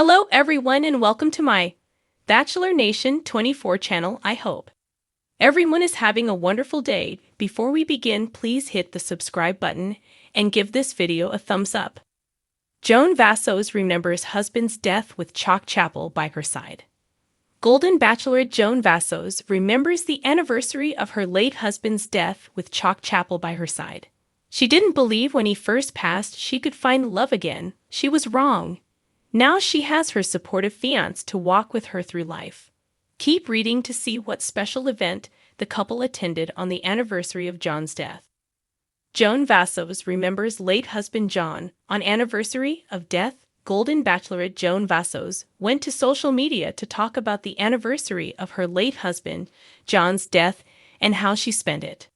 Hello everyone and welcome to my Bachelor Nation 24 channel. I hope everyone is having a wonderful day. Before we begin, please hit the subscribe button and give this video a thumbs up. Joan Vassos remembers husband's death with Chock Chapple by her side. Golden Bachelorette Joan Vassos remembers the anniversary of her late husband's death with Chock Chapple by her side. She didn't believe when he first passed she could find love again. She was wrong. Now she has her supportive fiancé to walk with her through life. Keep reading to see what special event the couple attended on the anniversary of John's death. Joan Vassos remembers late husband John. On anniversary of death, Golden Bachelorette Joan Vassos went to social media to talk about the anniversary of her late husband John's death and how she spent it.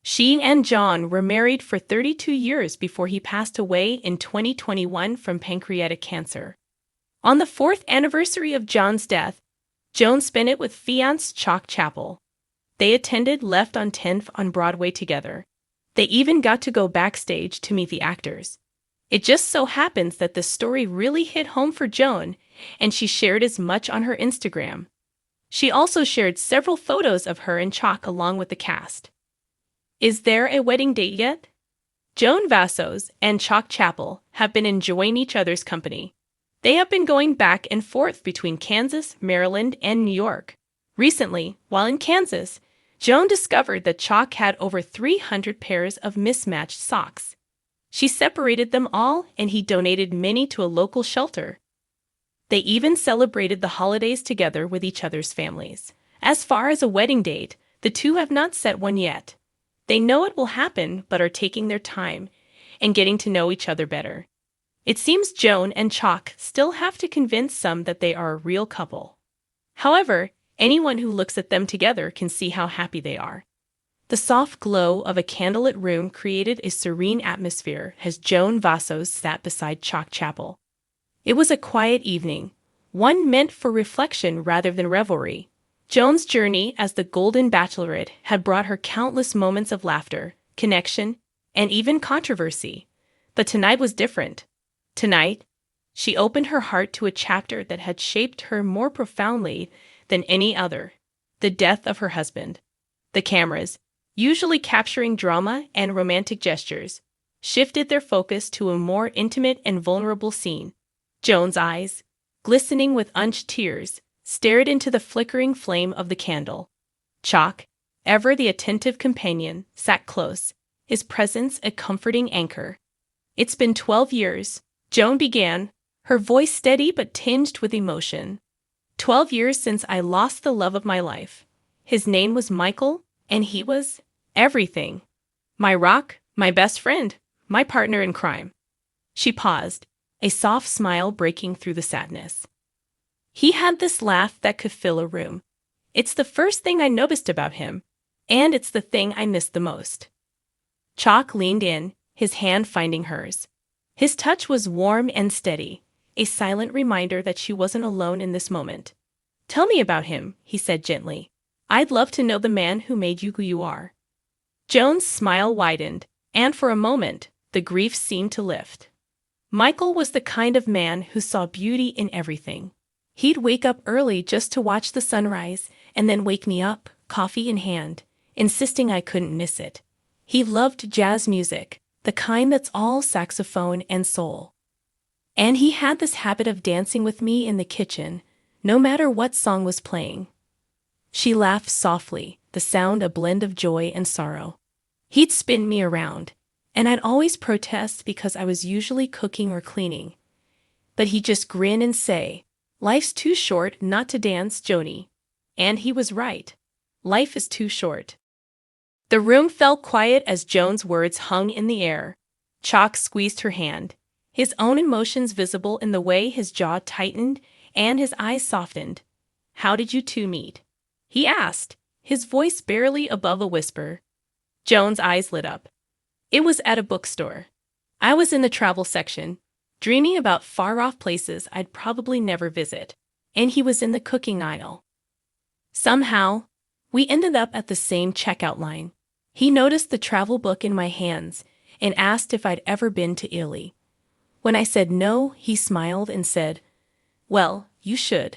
She and John were married for 32 years before he passed away in 2021 from pancreatic cancer. On the 4th anniversary of John's death, Joan spent it with fiancé Chock Chapple. They attended Left on 10th on Broadway together. They even got to go backstage to meet the actors. It just so happens that the story really hit home for Joan, and she shared as much on her Instagram. She also shared several photos of her and Chock along with the cast. Is there a wedding date yet? Joan Vassos and Chock Chapple have been enjoying each other's company. They have been going back and forth between Kansas, Maryland, and New York. Recently, while in Kansas, Joan discovered that Chock had over 300 pairs of mismatched socks. She separated them all and he donated many to a local shelter. They even celebrated the holidays together with each other's families. As far as a wedding date, the two have not set one yet. They know it will happen but are taking their time and getting to know each other better. It seems Joan and Chock still have to convince some that they are a real couple. However, anyone who looks at them together can see how happy they are. The soft glow of a candlelit room created a serene atmosphere as Joan Vassos sat beside Chock Chapple. It was a quiet evening, one meant for reflection rather than revelry. Joan's journey as the Golden Bachelorette had brought her countless moments of laughter, connection, and even controversy. But tonight was different. Tonight, she opened her heart to a chapter that had shaped her more profoundly than any other: the death of her husband. The cameras, usually capturing drama and romantic gestures, shifted their focus to a more intimate and vulnerable scene. Joan's eyes, glistening with unshed tears, stared into the flickering flame of the candle. Chock, ever the attentive companion, sat close, his presence a comforting anchor. "It's been 12 years, Joan began, her voice steady but tinged with emotion. 12 years since I lost the love of my life. His name was Michael, and he was everything. My rock, my best friend, my partner in crime." She paused, a soft smile breaking through the sadness. He had this laugh that could fill a room. "It's the first thing I noticed about him, and it's the thing I missed the most." Chock leaned in, his hand finding hers. His touch was warm and steady, a silent reminder that she wasn't alone in this moment. "Tell me about him," he said gently. "I'd love to know the man who made you who you are." Joan's smile widened, and for a moment, the grief seemed to lift. Michael was the kind of man who saw beauty in everything. He'd wake up early just to watch the sunrise, and then wake me up, coffee in hand, insisting I couldn't miss it. He loved jazz music, the kind that's all saxophone and soul. And he had this habit of dancing with me in the kitchen, no matter what song was playing. She laughed softly, the sound a blend of joy and sorrow. He'd spin me around, and I'd always protest because I was usually cooking or cleaning. But he'd just grin and say, "Life's too short not to dance, Joni." And he was right. Life is too short. The room fell quiet as Joan's words hung in the air. Chock squeezed her hand, his own emotions visible in the way his jaw tightened and his eyes softened. "How did you two meet?" he asked, his voice barely above a whisper. Joan's eyes lit up. "It was at a bookstore. I was in the travel section, dreaming about far-off places I'd probably never visit, and he was in the cooking aisle. Somehow, we ended up at the same checkout line. He noticed the travel book in my hands and asked if I'd ever been to Italy. When I said no, he smiled and said, Well, you should.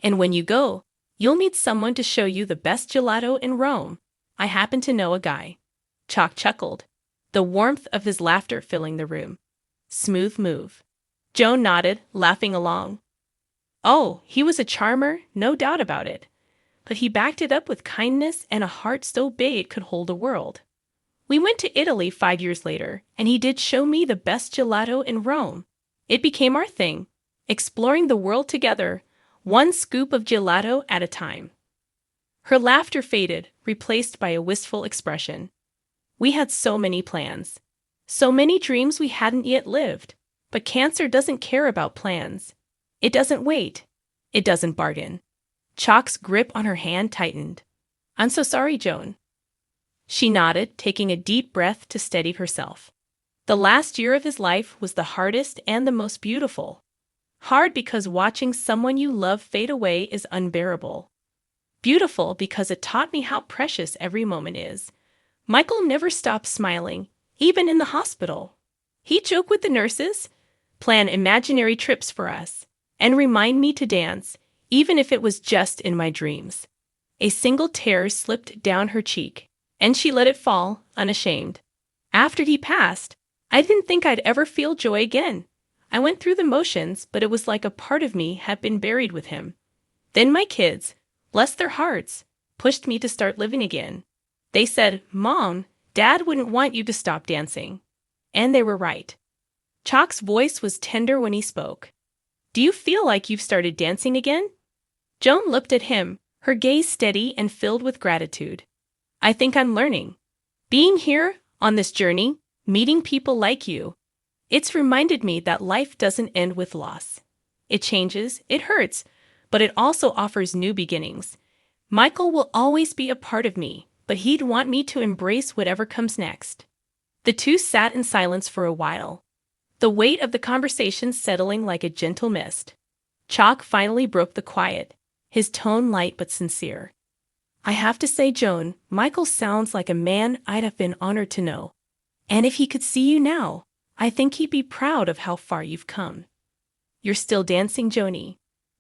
And when you go, you'll meet someone to show you the best gelato in Rome. I happen to know a guy. Chock chuckled, the warmth of his laughter filling the room. Smooth move. Joan nodded, laughing along. Oh, he was a charmer, no doubt about it. But he backed it up with kindness and a heart so big it could hold a world. We went to Italy 5 years later, and he did show me the best gelato in Rome. It became our thing, exploring the world together, one scoop of gelato at a time. Her laughter faded, replaced by a wistful expression. We had so many plans. So many dreams we hadn't yet lived. But Cancer doesn't care about plans. It doesn't wait. It doesn't bargain. Chock's grip on her hand tightened. I'm so sorry, Joan. She nodded, taking a deep breath to steady herself. The last year of his life was the hardest and the most beautiful. Hard because watching someone you love fade away is unbearable. Beautiful because it taught me how precious every moment is. Michael never stopped smiling, even in the hospital. He'd joke with the nurses, plan imaginary trips for us, and remind me to dance, even if it was just in my dreams. A single tear slipped down her cheek, and she let it fall, unashamed. After he passed, I didn't think I'd ever feel joy again. I went through the motions, but it was like a part of me had been buried with him. Then my kids, bless their hearts, pushed me to start living again. They said, Mom, Dad wouldn't want you to stop dancing. And they were right. Chock's voice was tender when he spoke. Do you feel like you've started dancing again? Joan looked at him, her gaze steady and filled with gratitude. I think I'm learning. Being here, on this journey, meeting people like you, it's reminded me that life doesn't end with loss. It changes, it hurts, but it also offers new beginnings. Michael will always be a part of me, but he'd want me to embrace whatever comes next. The two sat in silence for a while, the weight of the conversation settling like a gentle mist. Chock finally broke the quiet, his tone light but sincere. I have to say, Joan, Michael sounds like a man I'd have been honored to know. And if he could see you now, I think he'd be proud of how far you've come. You're still dancing, Joanie.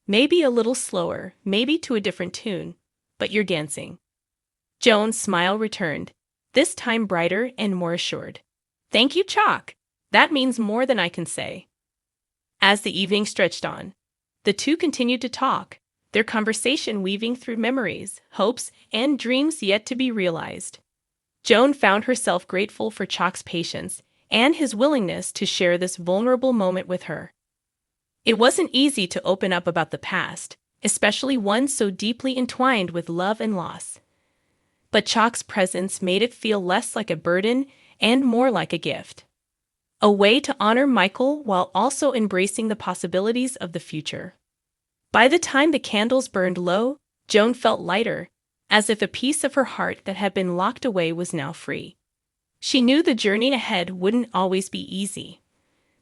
Maybe a little slower, maybe to a different tune, but you're dancing. Joan's smile returned, this time brighter and more assured. Thank you, Chock. That means more than I can say. As the evening stretched on, the two continued to talk, their conversation weaving through memories, hopes, and dreams yet to be realized. Joan found herself grateful for Chock's patience and his willingness to share this vulnerable moment with her. It wasn't easy to open up about the past, especially one so deeply entwined with love and loss. But Chock's presence made it feel less like a burden and more like a gift. A way to honor Michael while also embracing the possibilities of the future. By the time the candles burned low, Joan felt lighter, as if a piece of her heart that had been locked away was now free. She knew the journey ahead wouldn't always be easy,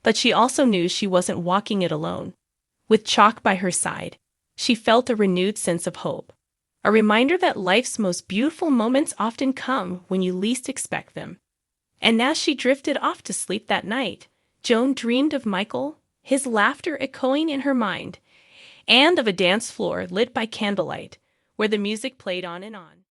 but she also knew she wasn't walking it alone. With Chock by her side, she felt a renewed sense of hope, a reminder that life's most beautiful moments often come when you least expect them. And as she drifted off to sleep that night, Joan dreamed of Michael, his laughter echoing in her mind, and of a dance floor lit by candlelight, where the music played on and on.